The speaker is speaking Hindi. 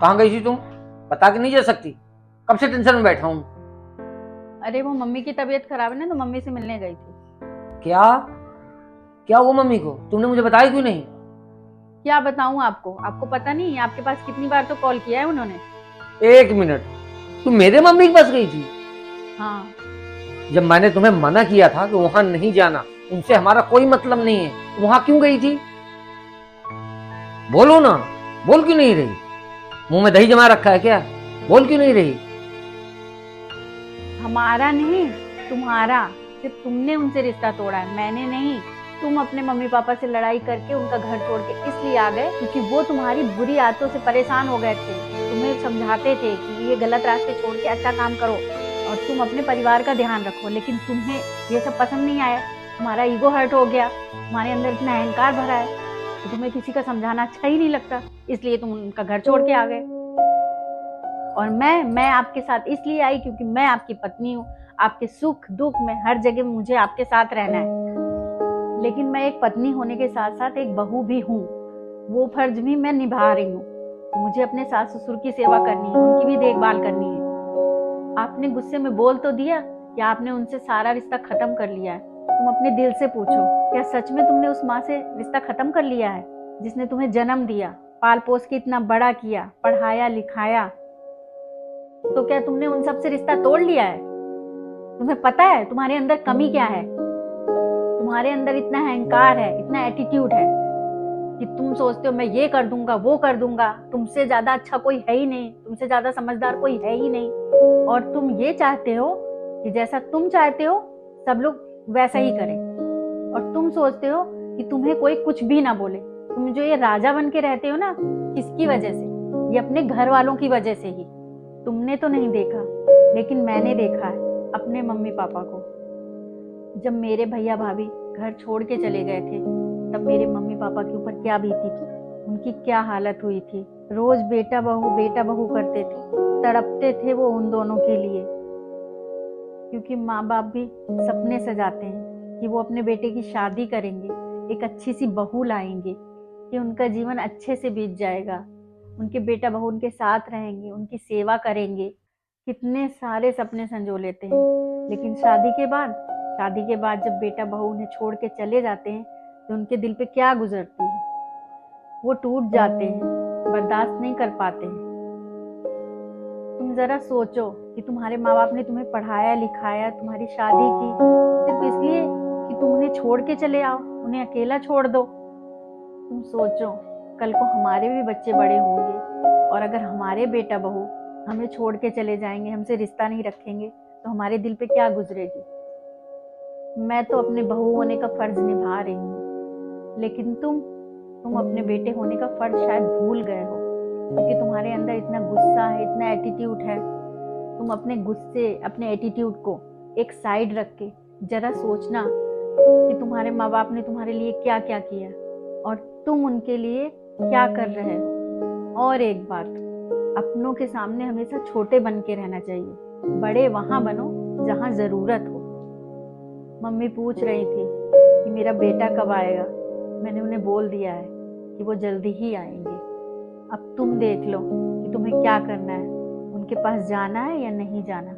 कहाँ गई थी तुम? बता के नहीं जा सकती? कब से टेंशन में बैठा हूँ। अरे वो मम्मी की तबीयत खराब है ना, तो मम्मी से मिलने गई थी। क्या? क्या हुआ मम्मी को? तुमने मुझे बताया क्यों नहीं? क्या बताऊं आपको? आपको पता नहीं आपके पास कितनी बार तो कॉल किया है उन्होंने। एक मिनट, तुम मेरे मम्मी के पास गई थी? हाँ। जब मैंने तुम्हें मना किया था कि वहां नहीं जाना, उनसे हमारा कोई मतलब नहीं है, तो वहां क्यों गई थी? बोलो ना। बोल क्यों नहीं रही? मुंह में दही जमा रखा है क्या? बोल क्यों नहीं रही? हमारा नहीं, तुम्हारा। सिर्फ तुमने उनसे रिश्ता तोड़ा है, मैंने नहीं। तुम अपने मम्मी पापा से लड़ाई करके उनका घर छोड़ के इसलिए आ गए क्योंकि वो तुम्हारी बुरी आदतों से परेशान हो गए थे। तुम्हें समझाते थे कि ये गलत रास्ते छोड़ के अच्छा काम करो और तुम अपने परिवार का ध्यान रखो, लेकिन तुम्हें ये सब पसंद नहीं आया। तुम्हारा ईगो हर्ट हो गया, तुम्हारे अंदर इतना अहंकार भरा है तो तुम्हें किसी का समझाना अच्छा ही नहीं लगता, इसलिए तुम उनका घर छोड़ के आ गए। और मैं आपके साथ इसलिए आई क्योंकि मैं आपकी पत्नी हूँ। आपके सुख दुख में हर जगह मुझे आपके साथ रहना है, लेकिन मैं एक पत्नी होने के साथ साथ एक बहू भी हूँ। वो फर्ज भी मैं निभा रही हूँ। मुझे अपने सास ससुर की सेवा करनी है, उनकी भी देखभाल करनी है। आपने गुस्से में बोल तो दिया कि आपने उनसे सारा रिश्ता खत्म कर लिया है। तुम अपने दिल से पूछो, क्या सच में तुमने उस माँ से रिश्ता खत्म कर लिया है जिसने तुम्हें जन्म दिया, पाल पोस के इतना बड़ा किया, पढ़ाया लिखाया? तो क्या तुमने उन सब से रिश्ता तोड़ लिया है? तुम्हें पता है तुम्हारे अंदर कमी क्या है? तुम्हारे अंदर इतना अहंकार है, इतना एटीट्यूड है कि तुम सोचते हो मैं ये कर दूंगा वो कर दूंगा, तुमसे ज्यादा अच्छा कोई है ही नहीं, तुमसे ज्यादा समझदार कोई है ही नहीं। और तुम ये चाहते हो कि जैसा तुम चाहते हो सब लोग वैसा ही करें। और तुम सोचते हो कि तुम्हें कोई कुछ भी ना बोले। तुम जो ये राजा बन के रहते हो ना, किसकी वजह से? ये अपने घर वालों की वजह से ही। तुमने तो नहीं देखा, लेकिन मैंने देखा है अपने मम्मी पापा को। जब मेरे भैया भाभी घर छोड़ के चले गए थे, तब मेरे मम्मी पापा के ऊपर क्या बीती थी, उनकी क्या हालत हुई थी। रोज बेटा बहू करते थे, तड़पते थे वो उन दोनों के लिए। क्योंकि माँ बाप भी सपने सजाते हैं कि वो अपने बेटे की शादी करेंगे, एक अच्छी सी बहू लाएंगे, कि उनका जीवन अच्छे से बीत जाएगा, उनके बेटा बहू उनके साथ रहेंगे, उनकी सेवा करेंगे। कितने सारे सपने संजो लेते हैं, लेकिन शादी के बाद जब बेटा बहू उन्हें छोड़ के चले जाते हैं तो उनके दिल पे क्या गुजरती है। वो टूट जाते हैं, बर्दाश्त नहीं कर पाते हैं। तुम जरा सोचो कि तुम्हारे माँ बाप ने तुम्हें पढ़ाया लिखाया, तुम्हारी शादी की, सिर्फ इसलिए कि तुम उन्हें छोड़ के चले आओ, उन्हें अकेला छोड़ दो। तुम सोचो, कल को हमारे भी बच्चे बड़े होंगे और अगर हमारे बेटा बहू हमें छोड़ के चले जाएंगे, हमसे रिश्ता नहीं रखेंगे, तो हमारे दिल पे क्या गुजरेगी। मैं तो अपने बहू होने का फर्ज निभा रही हूँ, लेकिन तुम अपने बेटे होने का फर्ज शायद भूल गए हो, क्योंकि तुम्हारे अंदर इतना गुस्सा है, इतना एटीट्यूड है। तुम अपने गुस्से, अपने एटीट्यूड को एक साइड रख के जरा सोचना कि तुम्हारे माँ बाप ने तुम्हारे लिए क्या क्या किया और तुम उनके लिए क्या कर रहे हो। और एक बात, अपनों के सामने हमेशा छोटे बन के रहना चाहिए, बड़े वहां बनो जहां जरूरत हो। मम्मी पूछ रही थी कि मेरा बेटा कब आएगा। मैंने उन्हें बोल दिया है कि वो जल्दी ही आएंगे। अब तुम देख लो कि तुम्हें क्या करना है, उनके पास जाना है या नहीं जाना।